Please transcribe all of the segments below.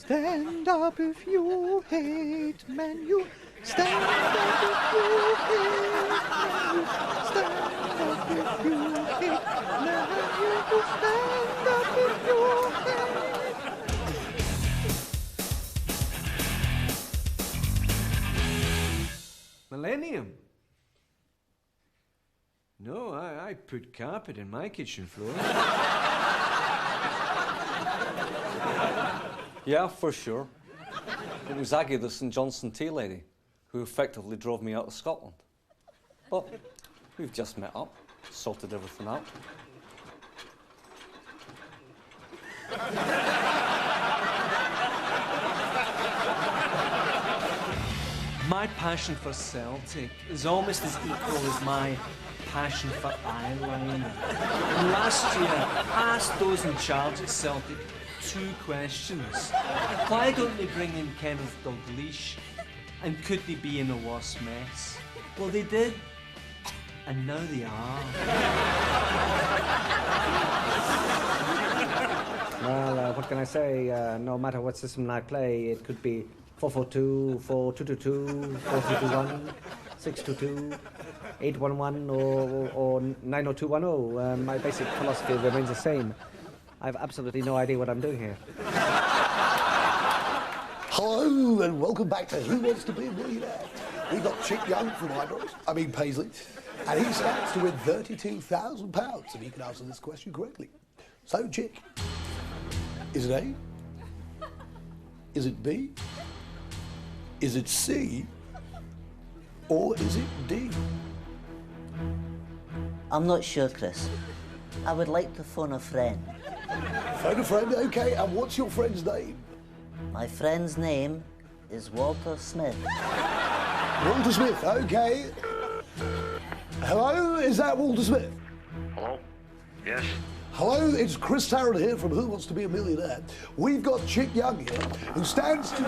Stand up if you hate Man U. Stand up if you hate Man U. Stand up if you hate Man U. Stand up if you hate. Millennium? No, I put carpet in my kitchen floor. Yeah, for sure. It was Aggie, the St Johnstone tea lady, who effectively drove me out of Scotland. But we've just met up, sorted everything out. My passion for Celtic is almost as equal as my passion for eyeliner. And last year, I asked those in charge at Celtic 2 questions. Why don't they bring in Kenneth Dalglish? And could they be in a worse mess? Well, they did. And now they are. Well, what can I say? No matter what system I play, it could be 4-4-2, 4-2-2-2, 4-3-2-1, 6-2-2, 8-1-1, or 9-2-1-0. My basic philosophy remains the same. I've absolutely no idea what I'm doing here. Hello and welcome back to Who Wants to Be a Millionaire? We've got Chick Young from Paisley, and he stands to win £32,000 if he can answer this question correctly. So, Chick, is it A? Is it B? Is it C? Or is it D? I'm not sure, Chris. I would like to phone a friend. Phone a friend, okay, and what's your friend's name? My friend's name is Walter Smith. Walter Smith, okay. Hello, is that Walter Smith? Hello? Yes? Hello, it's Chris Tarrant here from Who Wants to Be a Millionaire. We've got Chick Young here, who stands to...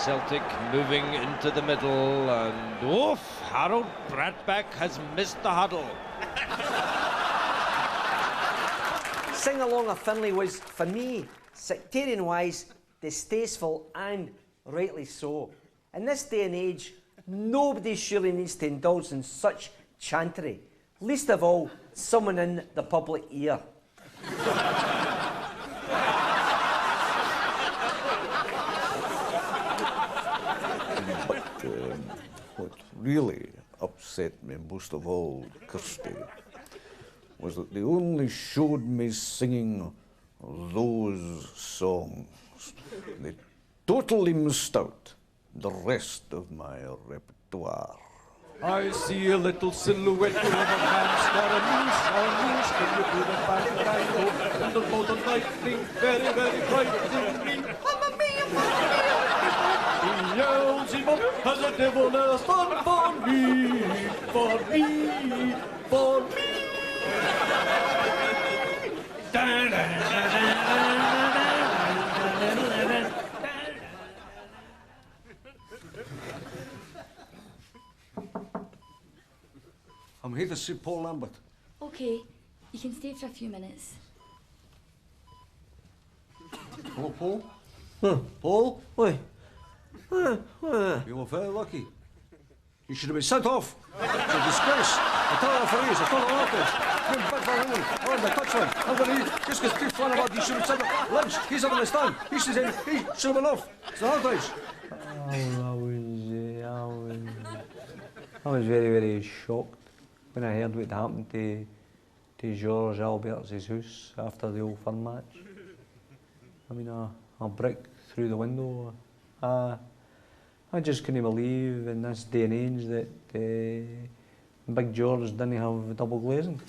Celtic moving into the middle, and oof, Harold Bradback has missed the huddle. Sing Along of Finlay was, for me, sectarian-wise, distasteful and rightly so. In this day and age, nobody surely needs to indulge in such chantery, least of all, someone in the public ear. What really upset me most of all, Kirsty, was that they only showed me singing those songs. They totally missed out the rest of my repertoire. I see a little silhouette of a man staring east, can you do the fact that I know, and the bolt of lightning very, very frightening me. Mamma mia, he yells, he has a devil nest for me, for me, for me. I'm here to see Paul Lambert. Okay, you can stay for a few minutes. Hello, Paul? Paul? Oi. You were very lucky. You should have been sent off. It's a disgrace. I tell you for years, I told the office. You're back for England. Oh, the touchline. Underneath. Just because Steve Flanagan, you should have sent off. Lynch, he's up on the stand. He should have been off. It's the Allardyce. I was very, very shocked when I heard what happened to George Albert's house after the Old Firm match. I mean, a brick through the window. I just couldn't believe in this day and age that Big George didn't have double glazing.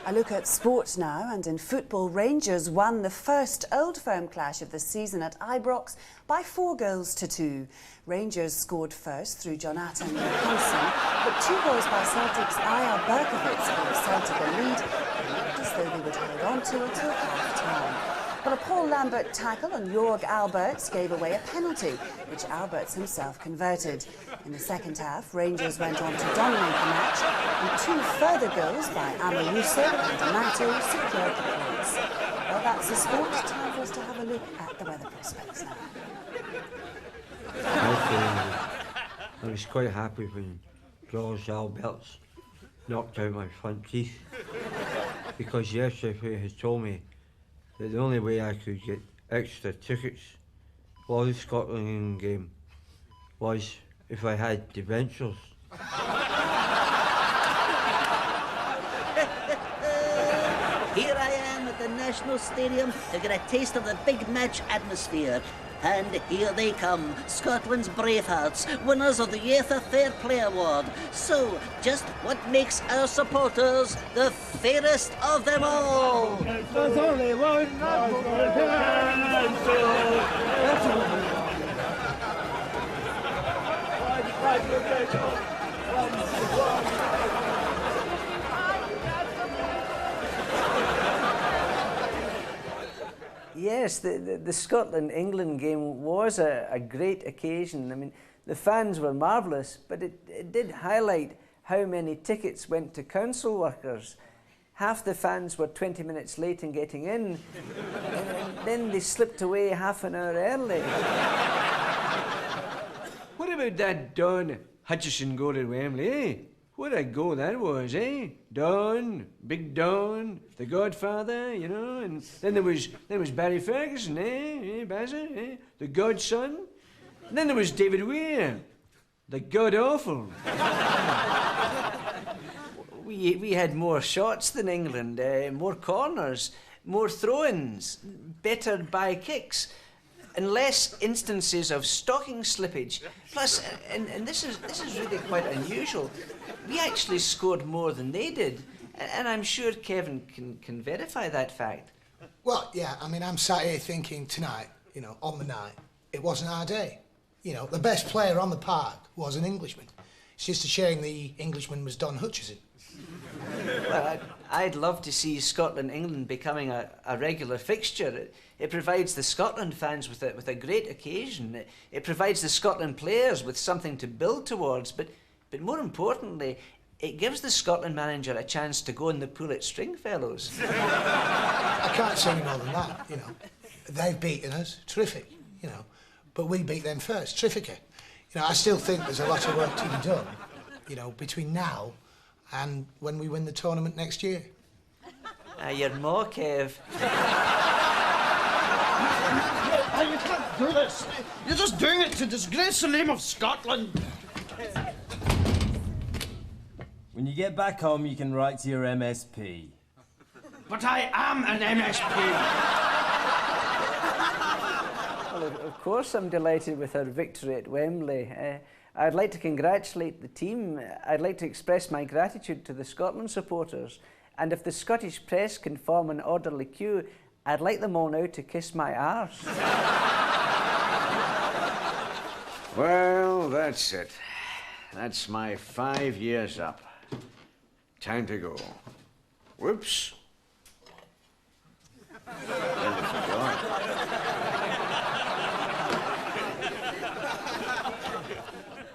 A look at sport now, and in football, Rangers won the first Old Firm clash of the season at Ibrox by 4-2. Rangers scored first through Jonathan Hansen, but 2 goals by Celtic's Aja Berkovic gave Celtic a lead, and looked as though they would hold on to it till half-time. Well, a Paul Lambert tackle on Jorg Alberts gave away a penalty, which Alberts himself converted. In the second half, Rangers went on to dominate the match, and 2 further goals by Amoruso and Amato secured the points. Well, that's the sport. Time for us to have a look at the weather prospects now. I was quite happy when George Alberts knocked out my front teeth, because yesterday had told me that the only way I could get extra tickets for the Scotland game was if I had debentures. Here I am at the National Stadium to get a taste of the big match atmosphere. And here they come, Scotland's Bravehearts, winners of the UEFA Fair Play Award. So, just what makes our supporters the fairest of them all? There's only one Yes, the Scotland-England game was a great occasion. I mean, the fans were marvellous, but it did highlight how many tickets went to council workers. Half the fans were 20 minutes late in getting in, and then they slipped away half an hour early. What about that Don Hutchison goal at Wembley, eh? What a goal that was, eh? Don, Big Don, the Godfather, you know, and then there was Barry Ferguson, eh? Bazza, eh? The Godson. And then there was David Weir, the God-awful. We had more shots than England, more corners, more throw-ins, better by kicks, and less instances of stocking slippage. Plus, and this is really quite unusual, we actually scored more than they did, and I'm sure Kevin can verify that fact. Well, yeah, I mean, I'm sat here thinking tonight, you know, on the night, it wasn't our day. You know, the best player on the park was an Englishman. It's just a shame the Englishman was Don Hutchison. Well, I'd love to see Scotland-England becoming a regular fixture. It provides the Scotland fans with a great occasion. It provides the Scotland players with something to build towards, but more importantly, it gives the Scotland manager a chance to go in the pool at Stringfellows. I can't say any more than that, you know. They've beaten us, terrific, you know, but we beat them first, terrific. You know, I still think there's a lot of work to be done, you know, between now and when we win the tournament next year. You're more, Kev. You can't do this. You're just doing it to disgrace the name of Scotland. When you get back home, you can write to your MSP. But I am an MSP. Well, of course I'm delighted with our victory at Wembley. I'd like to congratulate the team. I'd like to express my gratitude to the Scotland supporters. And if the Scottish press can form an orderly queue, I'd like them all now to kiss my arse. Well, that's it. That's my 5 years up. Time to go. Whoops.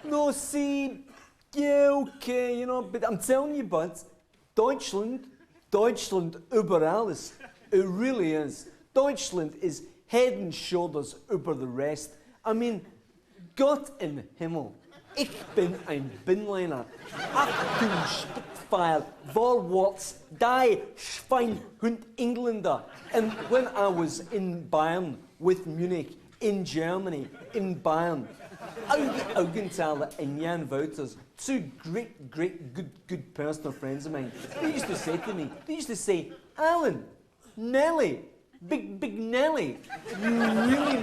No, see, yeah, okay, you know, but I'm telling you, bud, Deutschland über alles. It really is. Deutschland is head and shoulders über the rest. I mean, Gott im Himmel. Ich bin ein Binliner. Achtung, Spitfire, Vorwärts, die Schweinhund Engländer. And when I was in Bayern with Munich, in Germany, in Bayern, Auge Augenthaler and Jan Wouters, two great, good personal friends of mine, they used to say to me, Alan, Nelly, big Nelly, you really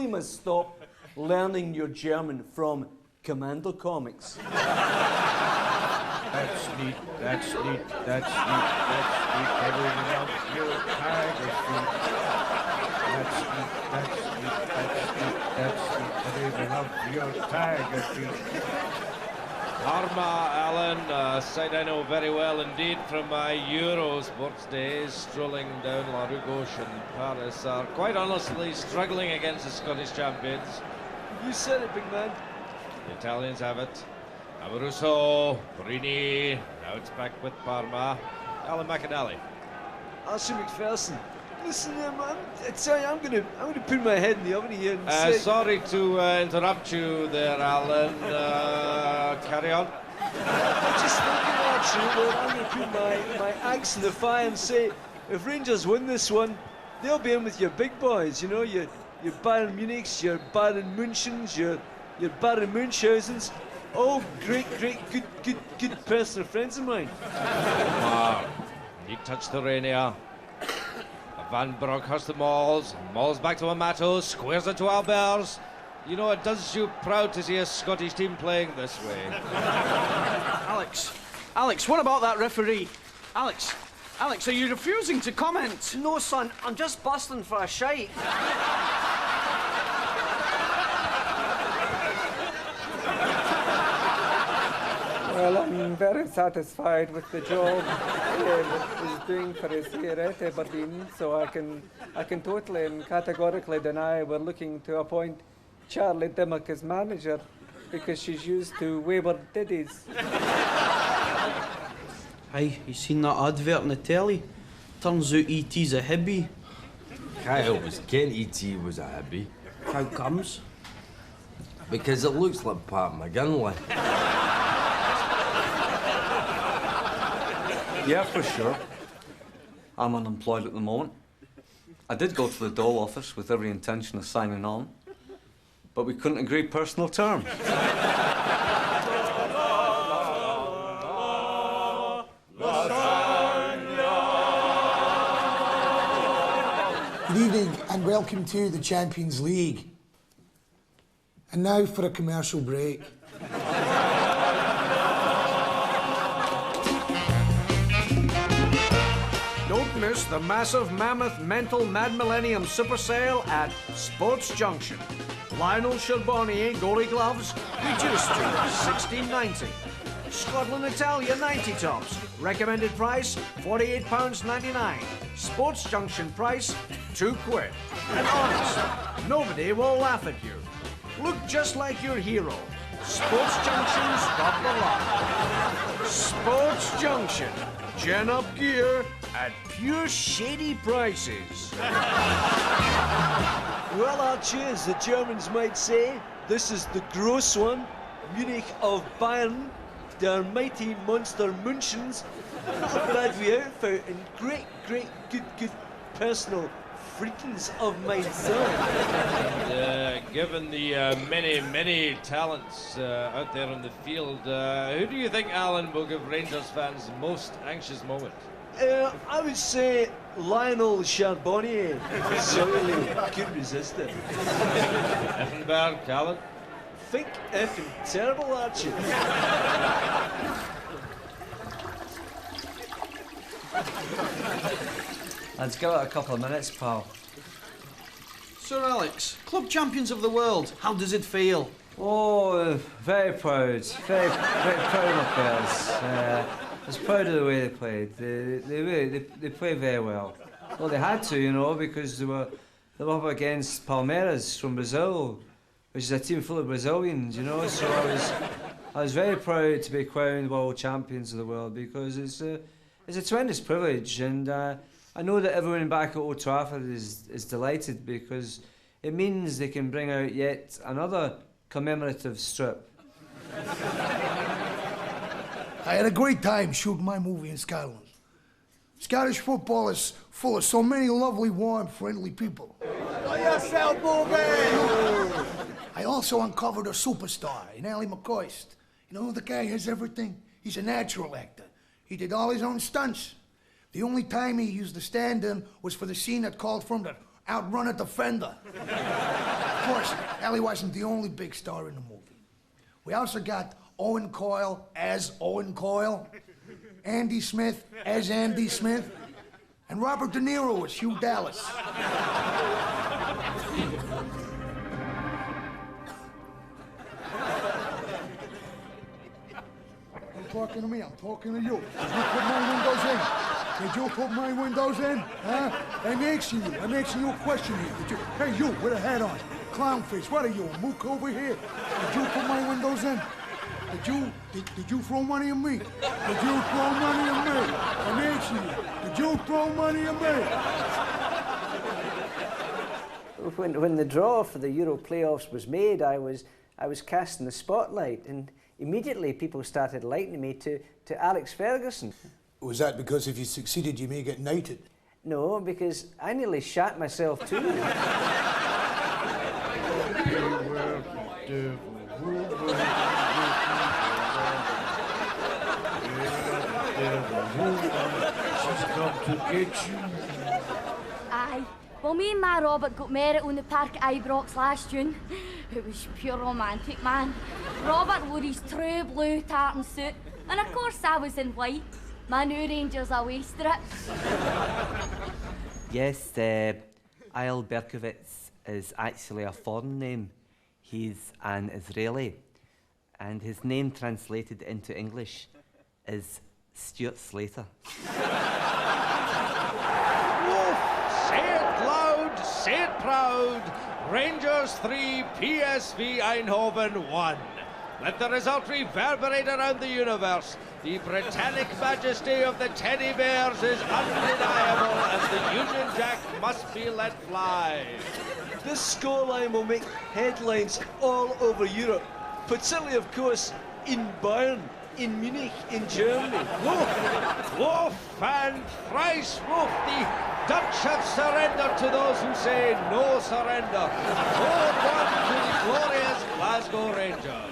must stop learning your German from Commando Comics. That's neat. Everyone else, your tiger feet. That's neat. Everyone else, your tiger feet. Parma, Alan, side I know very well indeed from my Euro sports days, strolling down La Rue Gauche in Paris, are quite honestly struggling against the Scottish champions. You said it, big man. The Italians have it. Amoruso, Brini, now it's back with Parma. Alan McAnally. Archie McPherson. Listen, I tell you, I'm gonna put my head in the oven here and say... Sorry to interrupt you there, Alan. Carry on. I'm just thinking, Archie, well, I'm gonna put my axe in the fire and say, if Rangers win this one, they'll be in with your big boys, you know, your Bayern Munichs, your Bayern Münchens, your Bayern Münchhausens. Oh, great, good personal friends of mine. Wow. He touched the Rainier. Van Bronckhorst the Mauls. Mauls back to Amato. Squares it to Albers. You know, it does you proud to see a Scottish team playing this way. Alex, what about that referee? Alex, are you refusing to comment? No, son, I'm just busting for a shite. Well, I'm very satisfied with the job he's doing for his here at Aberdeen, so I can totally and categorically deny we're looking to appoint Charlie Dimmock as manager because she's used to wayward diddies. Hey, you seen that advert on the telly? Turns out E.T.'s a hippie. Can't help us, Ken E.T. was a hippie. How comes? Because it looks like Pat McGinley. Yeah, for sure. I'm unemployed at the moment. I did go to the Dole office with every intention of signing on, but we couldn't agree personal terms. Good evening and welcome to the Champions League. And now for a commercial break. Don't miss the massive Mammoth Mental Mad Millennium Super Sale at Sports Junction. Lionel Charbonnier goalie gloves reduced to $16.90. Scotland Italia 90 tops. Recommended price £48.99. Sports Junction price £2. And honest, nobody will laugh at you. Look just like your hero. Sports Junction's got the lot. Sports Junction. Gen up gear at pure shady prices. Well, Archie, as the Germans might say, this is the gross one. Munich of Bayern, their mighty monster Münchens. Not a bad wee outfit, and great, good personal freakings of myself. Given the many talents out there in the field, who do you think, Alan, will give Rangers fans the most anxious moment? I would say Lionel Charbonnier. Certainly couldn't resist it. Effenberg, Alan? Think effing terrible, Archie. Let's give it a couple of minutes, pal. Sir Alex, club champions of the world, how does it feel? Oh, very proud. Very proud of my players. I was proud of the way they played. They played very well. Well, they had to, you know, because they were up against Palmeiras from Brazil, which is a team full of Brazilians, you know. So I was very proud to be crowned world champions of the world because it's a tremendous privilege, and I know that everyone back at Old Trafford is delighted because it means they can bring out yet another commemorative strip. I had a great time shooting my movie in Scotland. Scottish football is full of so many lovely, warm, friendly people. yourself, movie! I also uncovered a superstar in Ally McCoist. You know, the guy has everything. He's a natural actor. He did all his own stunts. The only time he used the stand-in was for the scene that called for him to outrun a defender. Of course, Ally wasn't the only big star in the movie. We also got Owen Coyle as Owen Coyle, Andy Smith as Andy Smith, and Robert De Niro as Hugh Dallas. talking to me, I'm talking to you. Did you put my windows in? Did you put my windows in? Huh? I'm asking you a question here. Did you, hey, you with a hat on, clownfish, what are you, a mook over here? Did you put my windows in? Did you throw money at me? Did you throw money at me? I'm asking you, did you throw money at me? When the draw for the Euro playoffs was made, I was cast in the spotlight, and immediately people started likening me to Alex Ferguson. Was that because if you succeeded, you may get knighted? No, because I nearly shat myself too. She's come to get you. Aye. Well, me and my Robert got married on the park at Ibrox last June. It was pure romantic, man. Robert wore his true blue tartan suit, and of course I was in white. My new Rangers away strip. Yes, Eyal Berkowitz is actually a foreign name. He's an Israeli, and his name translated into English is Stuart Slater. Say it loud, say it proud. Rangers 3, PSV Eindhoven 1. Let the result reverberate around the universe. The Britannic majesty of the teddy bears is undeniable, and the Union Jack must be let fly. This scoreline will make headlines all over Europe, particularly, of course, in Bayern, in Munich, in Germany. Woof! Woof and thrice woof! The Dutch have surrendered to those who say no surrender. 4-1 to the glorious Glasgow Rangers.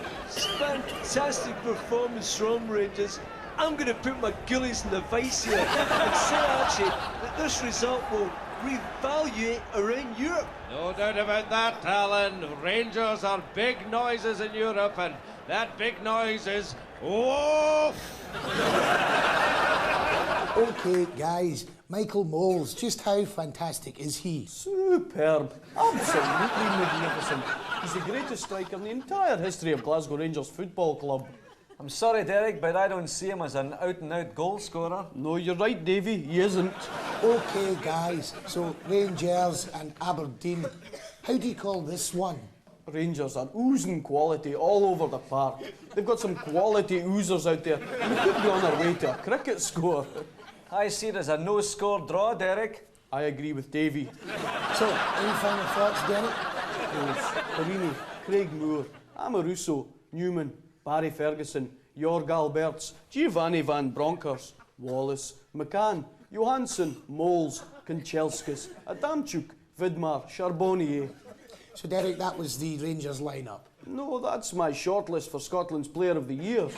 Fantastic performance from Rangers. I'm going to put my gillies in the vice here and say, actually, that this result will revalue around Europe. No doubt about that, Alan. Rangers are big noises in Europe, and that big noise is woof! Okay, guys, Michael Moles, just how fantastic is he? Superb. Absolutely magnificent. He's the greatest striker in the entire history of Glasgow Rangers Football Club. I'm sorry, Derek, but I don't see him as an out-and-out goal scorer. No, you're right, Davy. He isn't. Okay, guys, so Rangers and Aberdeen, how do you call this one? Rangers are oozing quality all over the park. They've got some quality oozers out there, and they could be on their way to a cricket score. I see it as a no-score draw, Derek. I agree with Davy. So, any final thoughts, Derek? Perini, Craig Moore, Amoruso, Newman, Barry Ferguson, Jorg Alberts, Giovanni Van Bronckhorst, Wallace, McCann, Johansson, Moles, Kanchelskis, Adamchuk, Vidmar, Charbonnier. So, Derek, that was the Rangers lineup. No, that's my shortlist for Scotland's Player of the Year.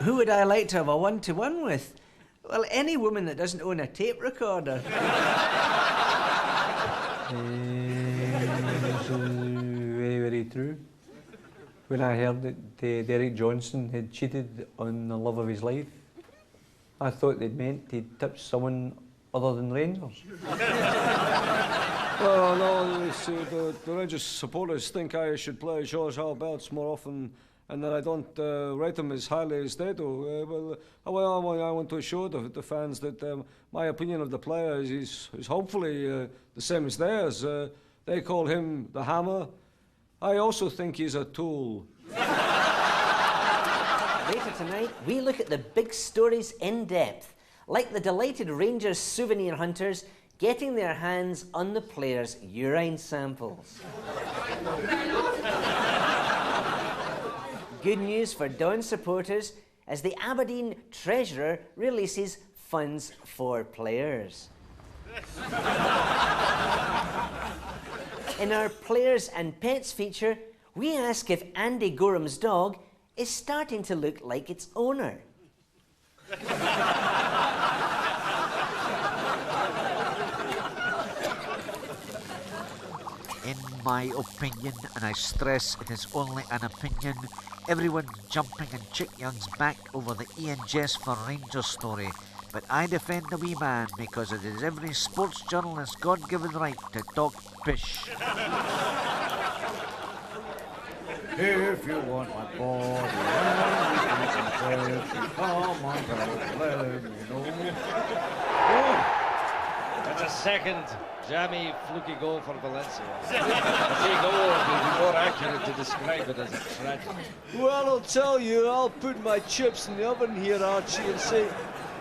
Who would I like to have a one-to-one with? Well, any woman that doesn't own a tape recorder. Very, very true. When I heard that Derek Johnson had cheated on the love of his life, I thought they'd meant he'd tipped someone other than Rangers. Well, no, the Rangers supporters think I should play George Alberts more often and that I don't rate him as highly as they do. I want to assure the fans that my opinion of the player is hopefully the same as theirs. They call him the Hammer. I also think he's a tool. Later tonight, we look at the big stories in depth, like the delighted Rangers souvenir hunters getting their hands on the players' urine samples. Good news for Don supporters as the Aberdeen Treasurer releases funds for players. In our Players and Pets feature, we ask if Andy Goram's dog is starting to look like its owner. In my opinion, and I stress it is only an opinion, everyone jumping in Chick Young's back over the Ian Jess for Rangers story. But I defend the wee man because it is every sports journalist's God-given right to talk pish. If you want my body, come on, let me know. That's a second jammy, fluky goal for Valencia. I say goal would be more accurate to describe it as a tragedy. Well, I'll tell you, I'll put my chips in the oven here, Archie, and say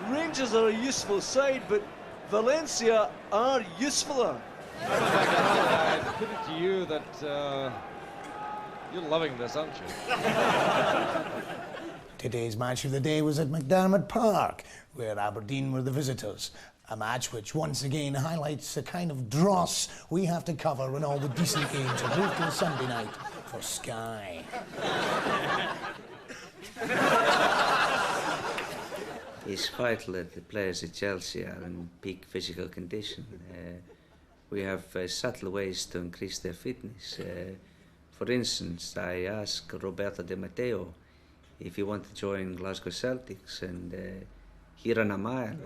Rangers are a useful side, but Valencia are usefuler. I put it to you that you're loving this, aren't you? Today's match of the day was at McDermott Park, where Aberdeen were the visitors. A match which once again highlights the kind of dross we have to cover when all the decent games are moved to Sunday night for Sky. It's vital that the players at Chelsea are in peak physical condition. We have subtle ways to increase their fitness. For instance, I asked Roberto Di Matteo if he wanted to join Glasgow Celtics, and he ran a mile.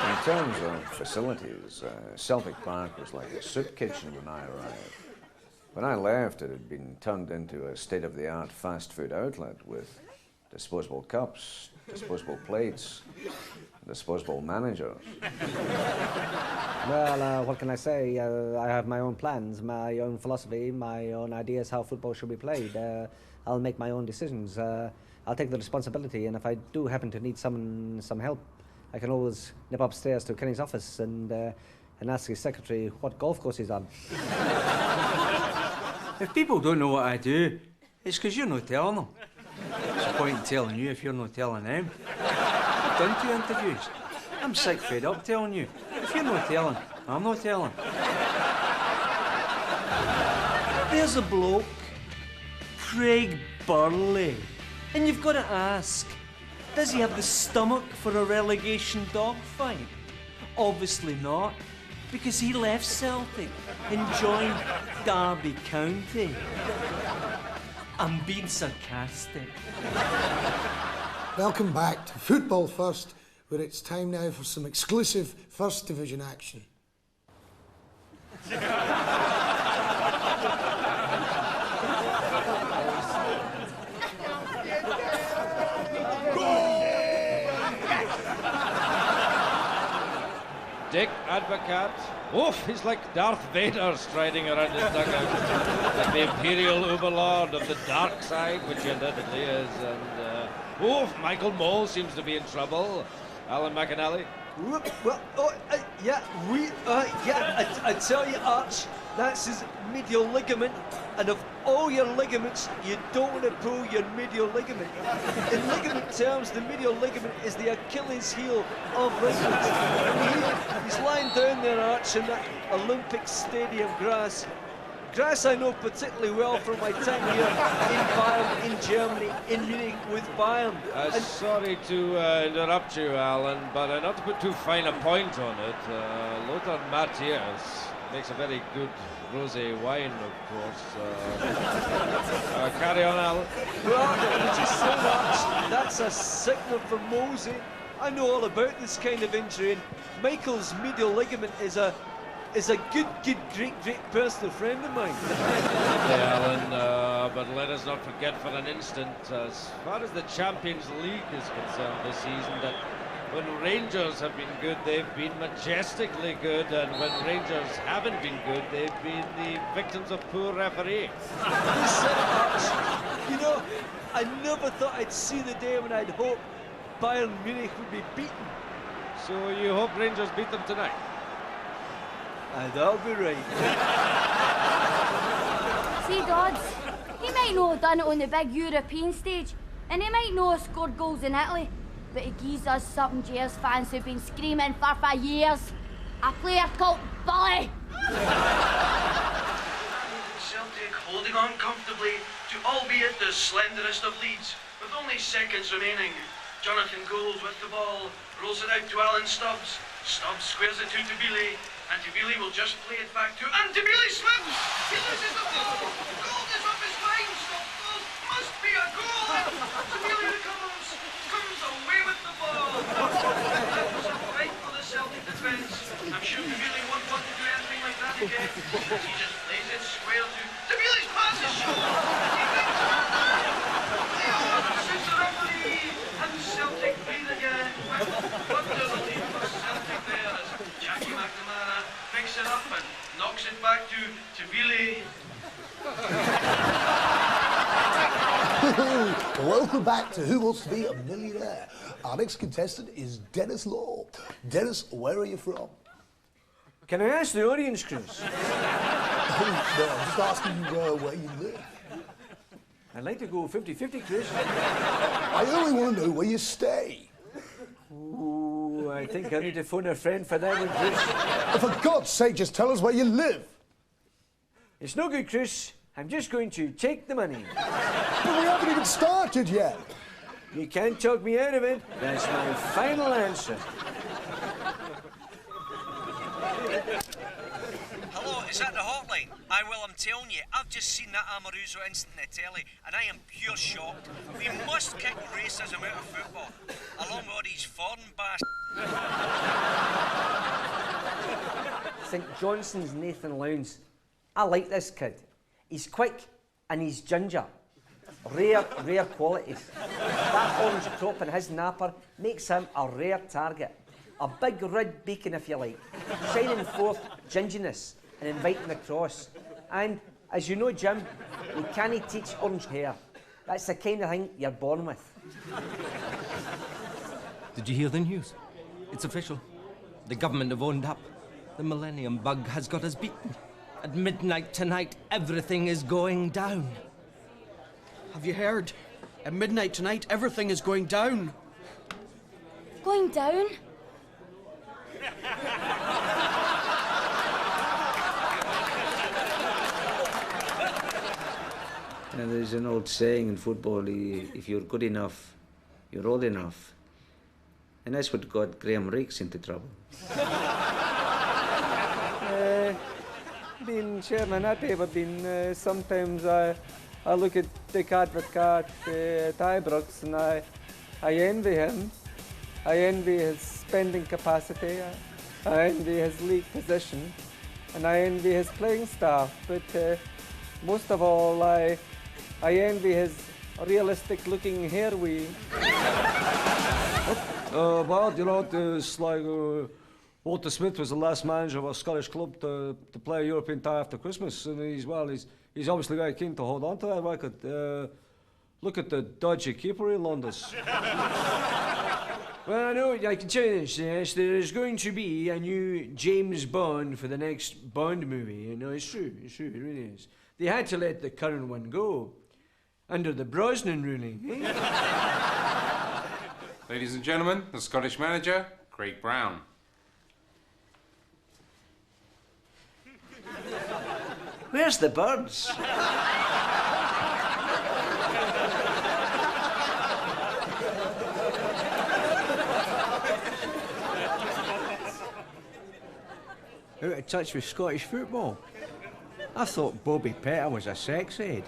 In terms of facilities, Celtic Park was like a soup kitchen when I arrived. When I left, it had been turned into a state-of-the-art fast food outlet with disposable cups, disposable plates, disposable managers. Well, what can I say? I have my own plans, my own philosophy, my own ideas how football should be played. I'll make my own decisions. I'll take the responsibility, and if I do happen to need some help, I can always nip upstairs to Kenny's office and ask his secretary what golf course he's on. If people don't know what I do, it's because you're not telling them. What's the point in telling you if you're not telling them? I've done 2 interviews. I'm sick fed up telling you. If you're not telling, I'm not telling. There's a bloke, Craig Burley, and you've got to ask, does he have the stomach for a relegation dogfight? Obviously not, because he left Celtic and joined Derby County. I'm being sarcastic. Welcome back to Football First, where it's time now for some exclusive First Division action. Dick Advocat. Oof, he's like Darth Vader striding around his dugout. Like the Imperial Overlord of the dark side, which he undoubtedly is. And, oof, Michael Mole seems to be in trouble. Alan McAnally. I tell you, Arch, that's his medial ligament, and of all your ligaments, you don't want to pull your medial ligament. In ligament terms, the medial ligament is the Achilles heel of Rangers. He's lying down there, Arch, in that Olympic Stadium grass. Grass I know particularly well from my time here in Bayern, in Germany, in Munich with Bayern. Sorry to interrupt you, Alan, but not to put too fine a point on it, Lothar Matthäus makes a very good rosé wine, of course. Carry on, Alan. Well, thank you so much. That's a signal for Mosey. I know all about this kind of injury, and Michael's medial ligament is a good, great personal friend of mine. Yeah, Alan, but let us not forget for an instant, as far as the Champions League is concerned this season, that when Rangers have been good, they've been majestically good, and when Rangers haven't been good, they've been the victims of poor refereeing. You said it, Arch. You know, I never thought I'd see the day when I'd hope Bayern Munich would be beaten. So you hope Rangers beat them tonight? That'll be right. See, Dodds, he might not have done it on the big European stage, and he might not have scored goals in Italy, but he gives us something Jers fans who've been screaming for years. A player called Bully. Celtic holding on comfortably to albeit the slenderest of leads, with only seconds remaining. Jonathan Gould with the ball, rolls it out to Alan Stubbs. Stubbs squares it to Tbilisi, and Tbilisi will just play it back to... And Tbilisi slips! He loses the ball! Gould is off his line! Stop goal! Must be a goal! Tbilisi recovers, comes away with the ball! That was a fight for the Celtic defence. I'm sure Tbilisi won't want to do anything like that again. He just plays it square to Billy's pass is short. He makes it. Leo shoots the referee, and Celtic lead again. Under the lead for Celtic there as Jackie McNamara picks it up and knocks it back to Billy. Welcome back to Who Wants to Be a Millionaire. Our next contestant is Dennis Law. Dennis, where are you from? Can I ask the audience, Chris? No, I'm just asking you where you live. I'd like to go 50-50, Chris. I only want to know where you stay. Ooh, I think I need to phone a friend for that one, Chris. For God's sake, just tell us where you live. It's no good, Chris. I'm just going to take the money. But we haven't even started yet. You can't talk me out of it. That's my final answer. Hello, is that the hotline? Aye, well, I'm telling you, I've just seen that Amoruso incident on the telly, and I am pure shocked. We must kick racism out of football, along with all these foreign bastards. St Johnson's Nathan Lowndes. I like this kid. He's quick and he's ginger. Rare qualities. That orange crop in his napper makes him a rare target. A big red beacon, if you like, shining forth gingerness and inviting the cross. And, as you know, Jim, you can't teach orange hair. That's the kind of thing you're born with. Did you hear the news? It's official. The government have owned up. The Millennium Bug has got us beaten. At midnight tonight, everything is going down. Have you heard? At midnight tonight, everything is going down. Going down? There's an old saying in football, if you're good enough, you're old enough. And that's what got Graham Rakes into trouble. Being chairman at Aberdeen, sometimes I look at Dick Advocat at Ibrox and I envy him. I envy his spending capacity, I envy his league position, and I envy his playing staff. But most of all, I envy his realistic-looking hair weave. Well, you know, it's like Walter Smith was the last manager of a Scottish club to play a European tie after Christmas, and he's obviously very keen to hold on to that record. Look at the dodgy keeper he loaned us. Well, I know, I can tell you this, yes, there's going to be a new James Bond for the next Bond movie. You know, it's true, it really is. They had to let the current one go, under the Brosnan ruling, eh? Ladies and gentlemen, the Scottish manager, Craig Brown. Where's the birds? Out of touch with Scottish football. I thought Bobby Petter was a sex head.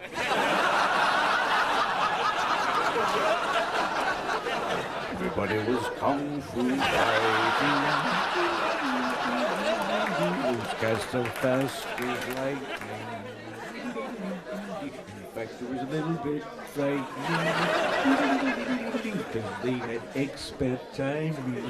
Everybody was kung fu fighting. Those cats so fast as lightning. In fact, it was a little bit frightening. Because they had expert timing.